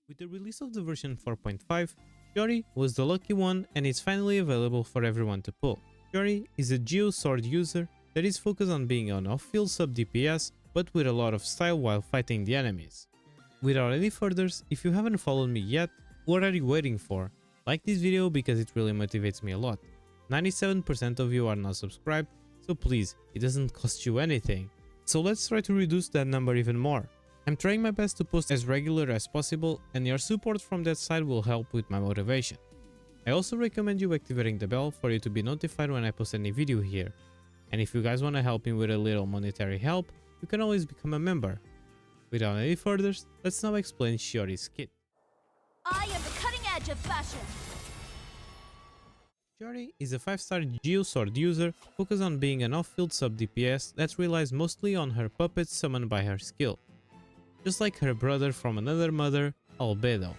With the release of the version 4.5, Chiori was the lucky one and is finally available for everyone to pull. Chiori is a Geo Sword user that is focused on being an off-field sub DPS but with a lot of style while fighting the enemies. Without any furthers, if you haven't followed me yet, what are you waiting for? Like this video because it really motivates me a lot. 97% of you are not subscribed, so please, it doesn't cost you anything. So let's try to reduce that number even more. I'm trying my best to post as regular as possible, and your support from that side will help with my motivation. I also recommend you activating the bell for you to be notified when I post any video here. And if you guys want to help me with a little monetary help, you can always become a member. Without any furthers, let's now explain Chiori's kit. I am the cutting edge of fashion. Chiori is a 5-star Geo Sword user focused on being an off-field sub DPS that relies mostly on her puppets summoned by her skill. Just like her brother from another mother, Albedo.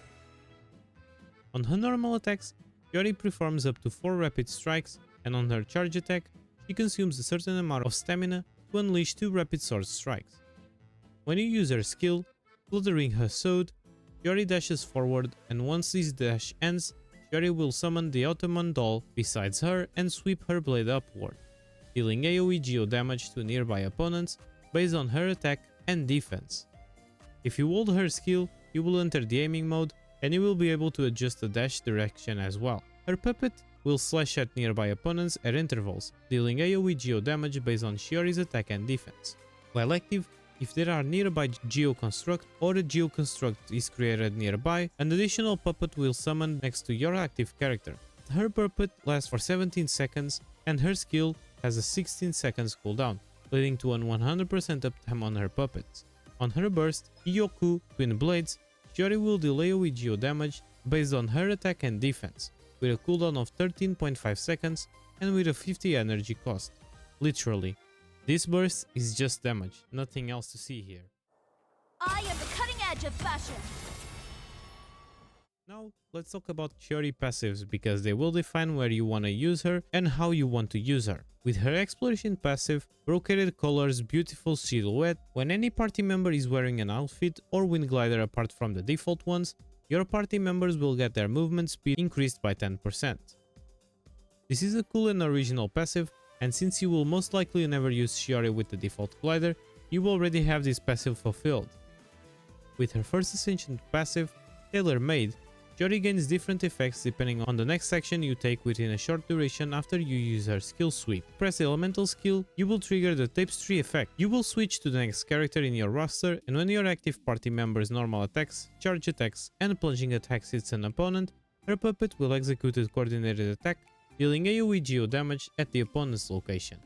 On her normal attacks, Chiori performs up to 4 rapid strikes, and on her charge attack, she consumes a certain amount of stamina to unleash 2 rapid sword strikes. When you use her skill, fluttering her sword, Chiori dashes forward, and once this dash ends, Chiori will summon the Ottoman doll besides her and sweep her blade upward, dealing AoE geo damage to nearby opponents based on her attack and defense. If you hold her skill, you will enter the aiming mode and you will be able to adjust the dash direction as well. Her puppet will slash at nearby opponents at intervals, dealing AoE geo damage based on Chiori's attack and defense. While active, if there are nearby Geoconstruct or a Geoconstruct is created nearby, an additional puppet will summon next to your active character. Her puppet lasts for 17 seconds and her skill has a 16 seconds cooldown, leading to an 100% uptime on her puppets. On her burst, Iyoku Twin Blades, Chiori will deal AoE geo damage based on her attack and defense, with a cooldown of 13.5 seconds and with a 50 energy cost. Literally. This burst is just damage, nothing else to see here. I am the cutting edge of fashion. Now, let's talk about Chiori passives because they will define where you want to use her and how you want to use her. With her exploration passive, Brocade colors beautiful silhouette, when any party member is wearing an outfit or wind glider apart from the default ones, your party members will get their movement speed increased by 10%. This is a cool and original passive, and since you will most likely never use Chiori with the default glider, you already have this passive fulfilled. With her first Ascension passive, Tailor Made, Chiori gains different effects depending on the next section you take within a short duration after you use her skill sweep. Press the elemental skill, you will trigger the tapestry effect. You will switch to the next character in your roster, and when your active party member's normal attacks, charge attacks, and plunging attacks hits an opponent, her puppet will execute a coordinated attack, dealing AoE geo damage at the opponent's location.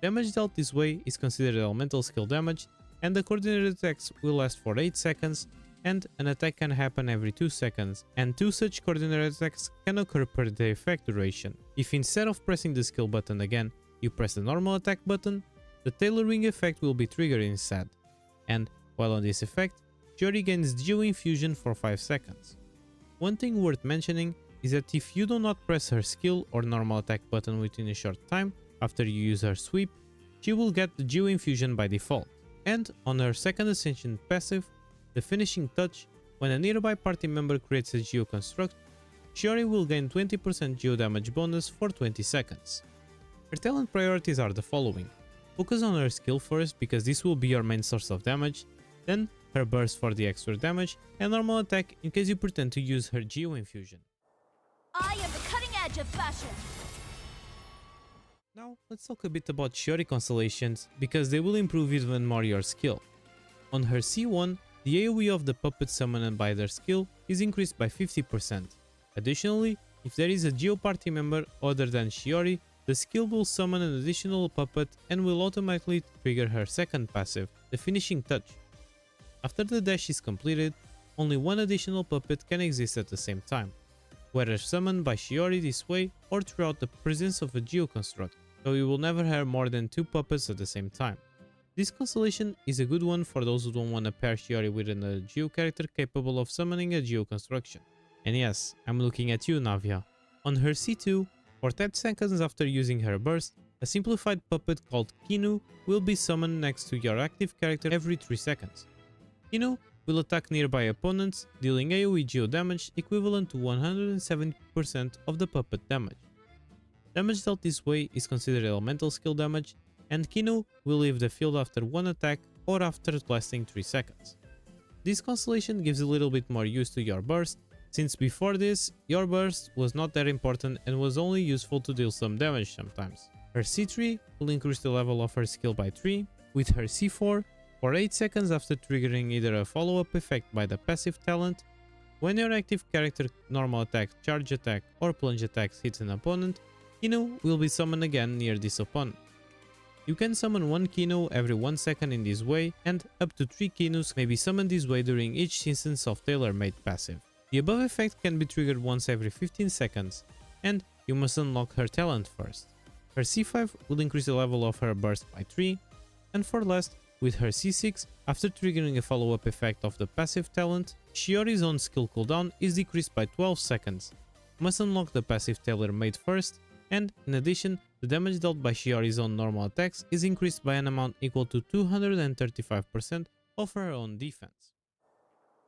Damage dealt this way is considered elemental skill damage, and the coordinated attacks will last for 8 seconds, and an attack can happen every 2 seconds, and 2 such coordinated attacks can occur per the effect duration. If instead of pressing the skill button again, you press the normal attack button, the tailoring effect will be triggered instead. And, while on this effect, Chiori gains Geo Infusion for 5 seconds. One thing worth mentioning is that if you do not press her skill or normal attack button within a short time after you use her sweep, she will get the Geo Infusion by default. And on her second Ascension passive, the Finishing Touch, when a nearby party member creates a Geoconstruct, Chiori will gain 20% Geo damage bonus for 20 seconds. Her talent priorities are the following. Focus on her skill first because this will be your main source of damage, then her burst for the extra damage, and normal attack in case you pretend to use her Geo Infusion. I am the cutting edge of fashion. Now, let's talk a bit about Chiori Constellations because they will improve even more your skill. On her C1, the AoE of the puppet summoned by their skill is increased by 50%. Additionally, if there is a Geo party member other than Chiori, the skill will summon an additional puppet and will automatically trigger her second passive, the Finishing Touch. After the dash is completed, only one additional puppet can exist at the same time, whether summoned by Chiori this way or throughout the presence of a Geoconstruct, so you will never have more than 2 puppets at the same time. This constellation is a good one for those who don't want to pair Chiori with a Geo character capable of summoning a Geo construction. And yes, I'm looking at you, Navia. On her C2, for 10 seconds after using her burst, a simplified puppet called Kinu will be summoned next to your active character every 3 seconds. Kinu will attack nearby opponents, dealing AoE geo damage equivalent to 170% of the puppet damage. Damage dealt this way is considered elemental skill damage, and Kino will leave the field after one attack or after lasting 3 seconds. This constellation gives a little bit more use to your burst, since before this, your burst was not that important and was only useful to deal some damage sometimes. Her C3 will increase the level of her skill by 3, with her C4 for 8 seconds after triggering either a follow-up effect by the passive talent. When your active character normal attack, charge attack or plunge attacks hits an opponent, Kino will be summoned again near this opponent. You can summon 1 Kino every 1 second in this way, and up to 3 Kinos may be summoned this way during each instance of tailor-made passive. The above effect can be triggered once every 15 seconds, and you must unlock her talent first. Her C5 will increase the level of her burst by 3, and for last, with her C6, after triggering a follow-up effect of the passive talent, Chiori's own skill cooldown is decreased by 12 seconds. Must unlock the passive tailor-made first, and in addition, the damage dealt by Chiori's own normal attacks is increased by an amount equal to 235% of her own defense.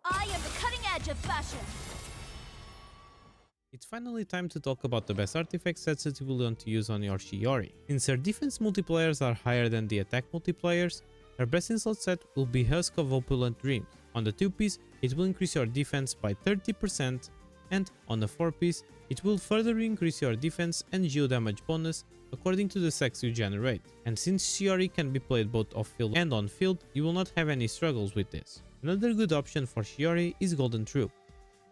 I am the cutting edge of fashion. It's finally time to talk about the best artifact sets that you will want to use on your Chiori. Since her defense multipliers are higher than the attack multipliers, her best in slot set will be Husk of Opulent Dreams. On the 2-piece, it will increase your defense by 30%, and on the 4-piece, it will further increase your defense and geo damage bonus according to the stacks you generate. And since Chiori can be played both off-field and on-field, you will not have any struggles with this. Another good option for Chiori is Golden Troop.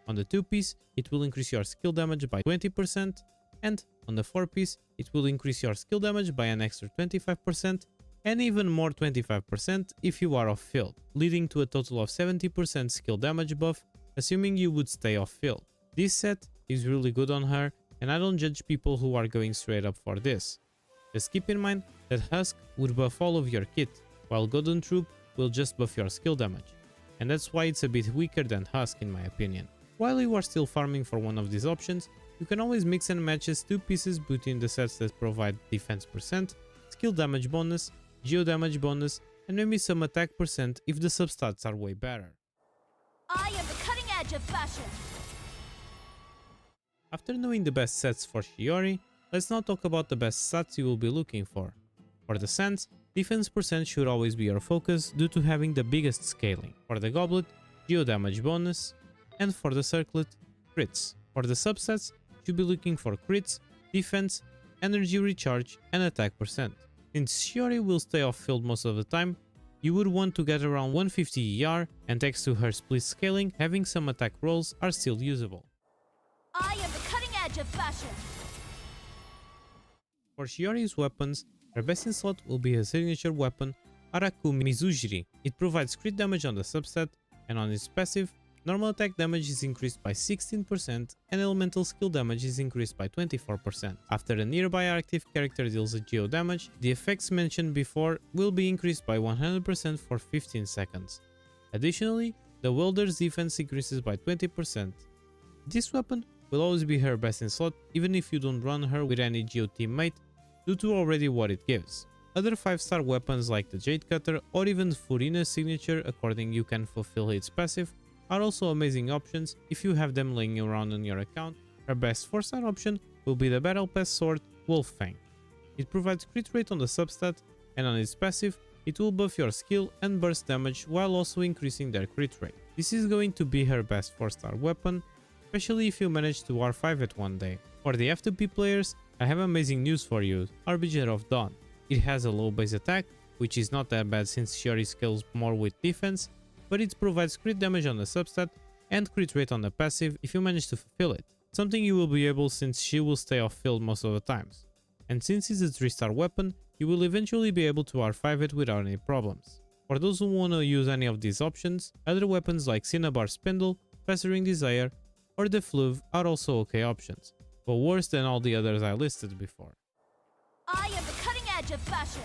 On the 2-piece, it will increase your skill damage by 20%, and on the 4-piece, it will increase your skill damage by an extra 25%, and even more 25% if you are off-field, leading to a total of 70% skill damage buff, assuming you would stay off-field. This set is really good on her, and I don't judge people who are going straight up for this. Just keep in mind that Husk would buff all of your kit, while Golden Troop will just buff your skill damage, and that's why it's a bit weaker than Husk in my opinion. While you are still farming for one of these options, you can always mix and match 2 pieces between the sets that provide defense percent, skill damage bonus, geo damage bonus, and maybe some attack percent if the substats are way better. I am the cutting edge of fashion. After knowing the best sets for Chiori, let's now talk about the best stats you will be looking for. For the Sands, defense percent should always be your focus due to having the biggest scaling. For the Goblet, geo damage bonus, and for the Circlet, crits. For the subsets, you should be looking for crits, defense, energy recharge, and attack percent. Since Chiori will stay off field most of the time, you would want to get around 150 ER, and thanks to her split scaling, having some attack rolls are still usable. I am the cutting edge of fashion. For Chiori's weapons, her best in slot will be her signature weapon, Araku Mizujiri. It provides crit damage on the subset, and on its passive, normal attack damage is increased by 16% and elemental skill damage is increased by 24%. After a nearby active character deals a geo damage, the effects mentioned before will be increased by 100% for 15 seconds. Additionally, the welder's defense increases by 20%. This weapon will always be her best in slot even if you don't run her with any geo teammate due to already what it gives. Other 5-star weapons like the Jade Cutter or even Furina's signature according you can fulfill its passive are also amazing options if you have them laying around on your account. Her best 4-star option will be the Battle Pass sword Wolffang. It provides crit rate on the substat, and on its passive it will buff your skill and burst damage while also increasing their crit rate. This is going to be her best 4-star weapon, especially if you manage to R5 it one day. For the F2P players, I have amazing news for you, Harbinger of Dawn. It has a low base attack, which is not that bad since Chiori scales more with defense, but it provides crit damage on the substat and crit rate on the passive if you manage to fulfill it, something you will be able since she will stay off field most of the times. And since it's a 3-star weapon, you will eventually be able to R5 it without any problems. For those who wanna use any of these options, other weapons like Cinnabar Spindle, Festering Desire, or the Fluve are also okay options, but worse than all the others I listed before. I am the cutting edge of fashion.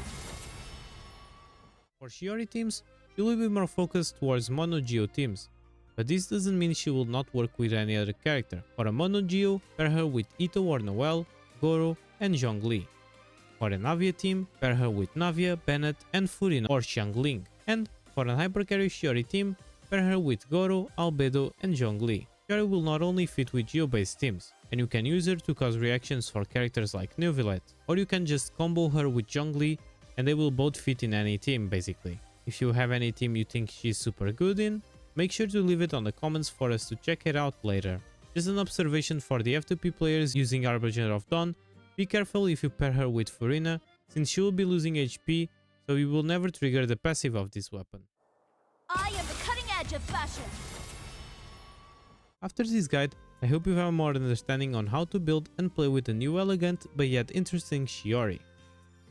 For Chiori teams, she will be more focused towards mono geo teams, but this doesn't mean she will not work with any other character. For a mono geo, pair her with Ito or Noelle, Goro, and Zhongli. For a Navia team, pair her with Navia, Bennett, and Furina or Xiangling. And for an hypercarry Chiori team, pair her with Goro, Albedo and Zhongli. Chiori will not only fit with Geo-based teams, and you can use her to cause reactions for characters like Neuvillette, or you can just combo her with Zhongli and they will both fit in any team basically. If you have any team you think she's super good in, make sure to leave it on the comments for us to check it out later. Just an observation for the F2P players using Harbinger of Dawn, be careful if you pair her with Furina, since she will be losing HP, so you will never trigger the passive of this weapon. I am the cutting edge of fashion. After this guide, I hope you have more understanding on how to build and play with the new elegant but yet interesting Chiori.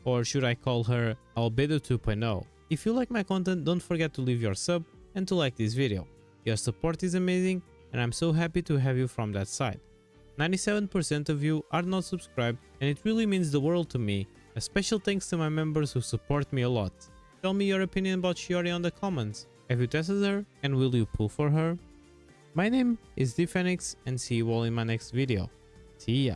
Or should I call her Albedo 2.0? If you like my content, don't forget to leave your sub and to like this video. Your support is amazing and I'm so happy to have you from that side. 97% of you are not subscribed and it really means the world to me. A special thanks to my members who support me a lot. Tell me your opinion about Chiori on the comments. Have you tested her and will you pull for her? My name is Dphoenix and see you all in my next video. See ya!